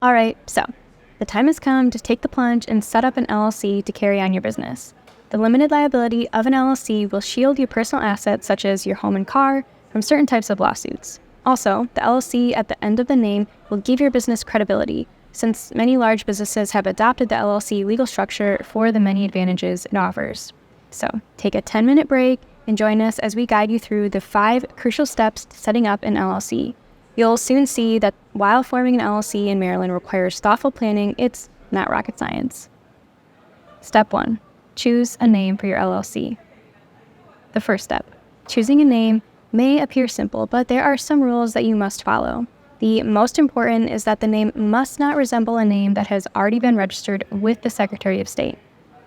All right, so the time has come to take the plunge and set up an LLC to carry on your business. The limited liability of an LLC will shield your personal assets, such as your home and car, from certain types of lawsuits. Also, the LLC at the end of the name will give your business credibility, since many large businesses have adopted the LLC legal structure for the many advantages it offers. So, take a 10-minute break and join us as we guide you through the 5 crucial steps to setting up an LLC. You'll soon see that while forming an LLC in Maryland requires thoughtful planning, it's not rocket science. Step 1. Choose a name for your LLC. The first step. Choosing a name may appear simple, but there are some rules that you must follow. The most important is that the name must not resemble a name that has already been registered with the Secretary of State.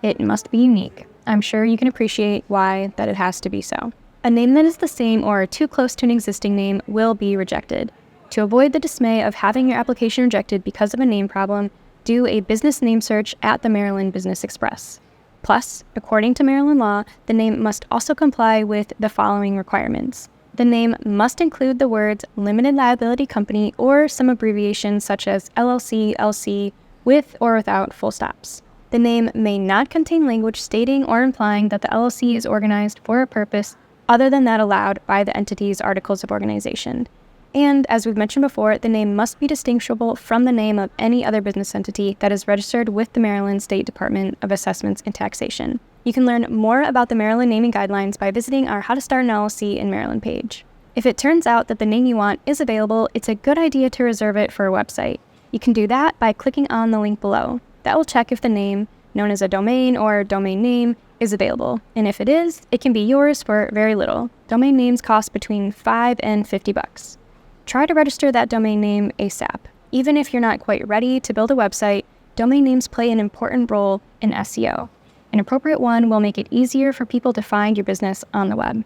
It must be unique. I'm sure you can appreciate why that it has to be so. A name that is the same or too close to an existing name will be rejected. To avoid the dismay of having your application rejected because of a name problem, do a business name search at the Maryland Business Express. Plus, according to Maryland law, the name must also comply with the following requirements. The name must include the words Limited Liability Company or some abbreviations such as LLC, LC, with or without full stops. The name may not contain language stating or implying that the LLC is organized for a purpose other than that allowed by the entity's articles of organization. And, as we've mentioned before, the name must be distinguishable from the name of any other business entity that is registered with the Maryland State Department of Assessments and Taxation. You can learn more about the Maryland naming guidelines by visiting our How to Start an LLC in Maryland page. If it turns out that the name you want is available, it's a good idea to reserve it for a website. You can do that by clicking on the link below. That will check if the name, known as a domain or domain name, is available. And if it is, it can be yours for very little. Domain names cost between $5 and $50. Try to register that domain name ASAP. Even if you're not quite ready to build a website, domain names play an important role in SEO. An appropriate one will make it easier for people to find your business on the web.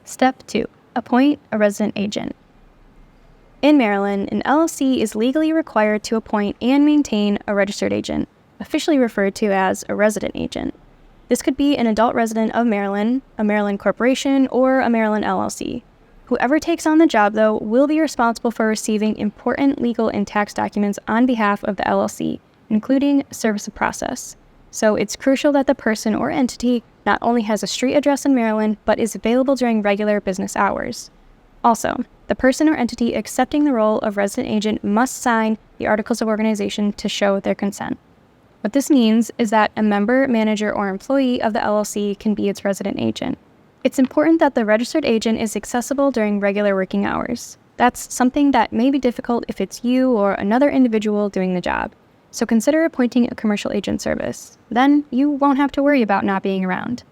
Step 2. Appoint a resident agent. In Maryland, an LLC is legally required to appoint and maintain a registered agent, officially referred to as a resident agent. This could be an adult resident of Maryland, a Maryland corporation, or a Maryland LLC. Whoever takes on the job, though, will be responsible for receiving important legal and tax documents on behalf of the LLC, including service of process. So it's crucial that the person or entity not only has a street address in Maryland, but is available during regular business hours. Also, the person or entity accepting the role of resident agent must sign the Articles of Organization to show their consent. What this means is that a member, manager, or employee of the LLC can be its resident agent. It's important that the registered agent is accessible during regular working hours. That's something that may be difficult if it's you or another individual doing the job. So consider appointing a commercial agent service. Then you won't have to worry about not being around.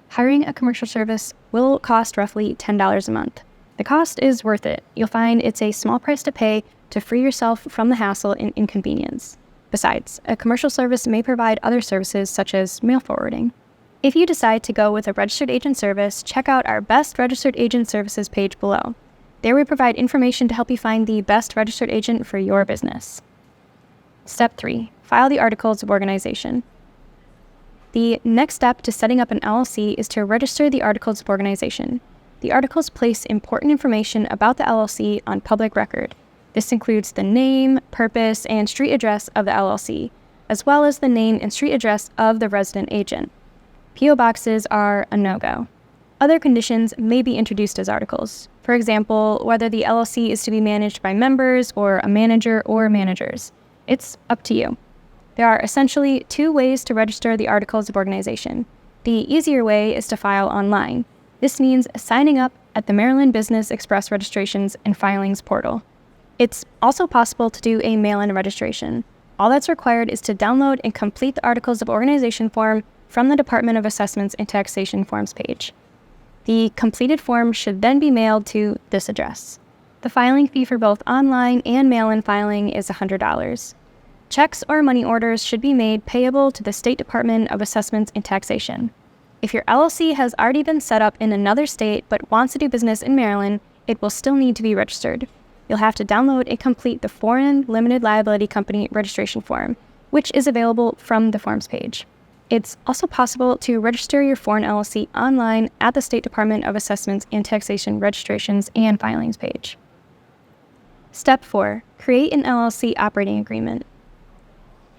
Hiring a commercial service will cost roughly $10 a month. The cost is worth it. You'll find it's a small price to pay to free yourself from the hassle and inconvenience. Besides, a commercial service may provide other services such as mail forwarding. If you decide to go with a registered agent service, check out our Best Registered Agent Services page below. There we provide information to help you find the best registered agent for your business. Step 3. File the Articles of Organization. The next step to setting up an LLC is to register the Articles of Organization. The articles place important information about the LLC on public record. This includes the name, purpose, and street address of the LLC, as well as the name and street address of the resident agent. P.O. boxes are a no-go. Other conditions may be introduced as articles. For example, whether the LLC is to be managed by members or a manager or managers. It's up to you. There are essentially 2 ways to register the Articles of Organization. The easier way is to file online. This means signing up at the Maryland Business Express Registrations and Filings portal. It's also possible to do a mail-in registration. All that's required is to download and complete the Articles of Organization form from the Department of Assessments and Taxation Forms page. The completed form should then be mailed to this address. The filing fee for both online and mail-in filing is $100. Checks or money orders should be made payable to the State Department of Assessments and Taxation. If your LLC has already been set up in another state but wants to do business in Maryland, it will still need to be registered. You'll have to download and complete the Foreign Limited Liability Company registration form, which is available from the forms page. It's also possible to register your foreign LLC online at the State Department of Assessments and Taxation registrations and filings page. Step 4. Create an LLC operating agreement.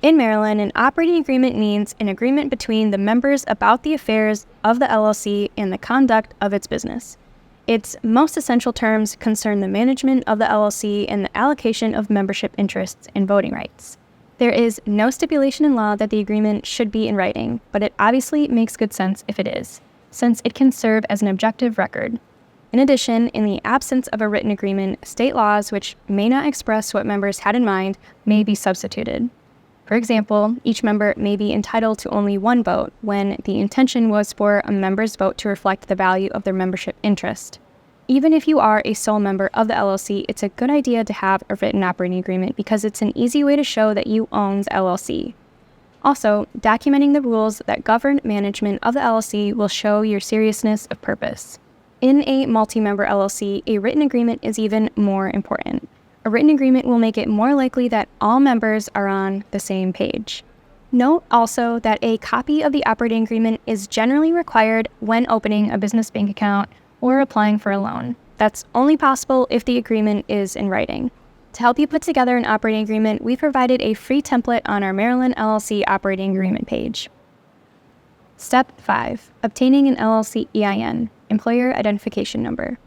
In Maryland, an operating agreement means an agreement between the members about the affairs of the LLC and the conduct of its business. Its most essential terms concern the management of the LLC and the allocation of membership interests and voting rights. There is no stipulation in law that the agreement should be in writing, but it obviously makes good sense if it is, since it can serve as an objective record. In addition, in the absence of a written agreement, state laws which may not express what members had in mind may be substituted. For example, each member may be entitled to only one vote when the intention was for a member's vote to reflect the value of their membership interest. Even if you are a sole member of the LLC, it's a good idea to have a written operating agreement because it's an easy way to show that you own the LLC. Also, documenting the rules that govern management of the LLC will show your seriousness of purpose. In a multi-member LLC, a written agreement is even more important. A written agreement will make it more likely that all members are on the same page. Note also that a copy of the operating agreement is generally required when opening a business bank account or applying for a loan. That's only possible if the agreement is in writing. To help you put together an operating agreement, we provided a free template on our Maryland LLC operating agreement page. Step 5. Obtaining an LLC EIN, Employer Identification Number.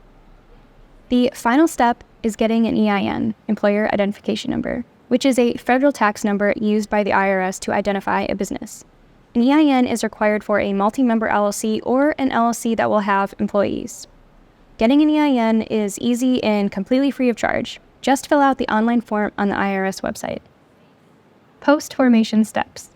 The final step is getting an EIN, Employer Identification Number, which is a federal tax number used by the IRS to identify a business. An EIN is required for a multi-member LLC or an LLC that will have employees. Getting an EIN is easy and completely free of charge. Just fill out the online form on the IRS website. Post-formation steps.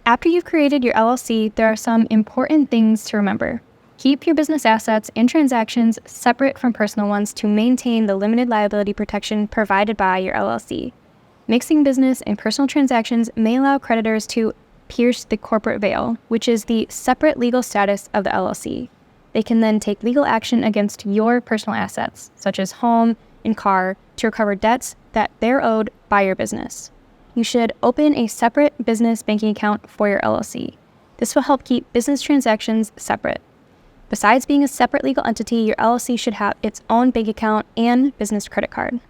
After you've created your LLC, there are some important things to remember. Keep your business assets and transactions separate from personal ones to maintain the limited liability protection provided by your LLC. Mixing business and personal transactions may allow creditors to pierce the corporate veil, which is the separate legal status of the LLC. They can then take legal action against your personal assets, such as home and car, to recover debts that they're owed by your business. You should open a separate business banking account for your LLC. This will help keep business transactions separate. Besides being a separate legal entity, your LLC should have its own bank account and business credit card.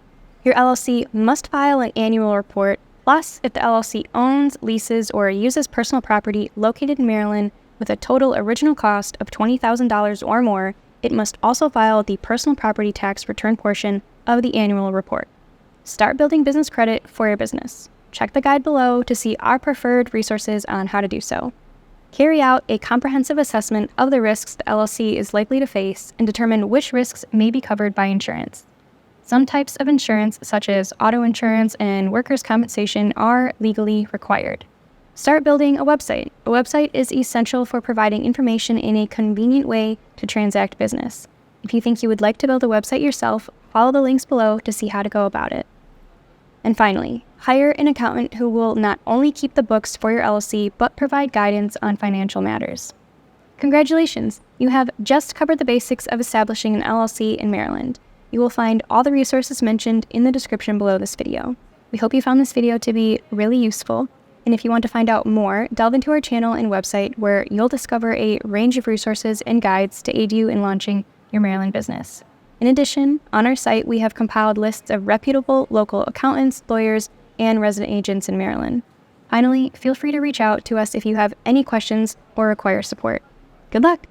Your LLC must file an annual report. Plus, if the LLC owns, leases, or uses personal property located in Maryland with a total original cost of $20,000 or more, it must also file the personal property tax return portion of the annual report. Start building business credit for your business. Check the guide below to see our preferred resources on how to do so. Carry out a comprehensive assessment of the risks the LLC is likely to face and determine which risks may be covered by insurance. Some types of insurance, such as auto insurance and workers' compensation, are legally required. Start building a website. A website is essential for providing information in a convenient way to transact business. If you think you would like to build a website yourself, follow the links below to see how to go about it. And finally, hire an accountant who will not only keep the books for your LLC, but provide guidance on financial matters. Congratulations! You have just covered the basics of establishing an LLC in Maryland. You will find all the resources mentioned in the description below this video. We hope you found this video to be really useful, and if you want to find out more, delve into our channel and website where you'll discover a range of resources and guides to aid you in launching your Maryland business. In addition, on our site, we have compiled lists of reputable local accountants, lawyers, and resident agents in Maryland. Finally, feel free to reach out to us if you have any questions or require support. Good luck!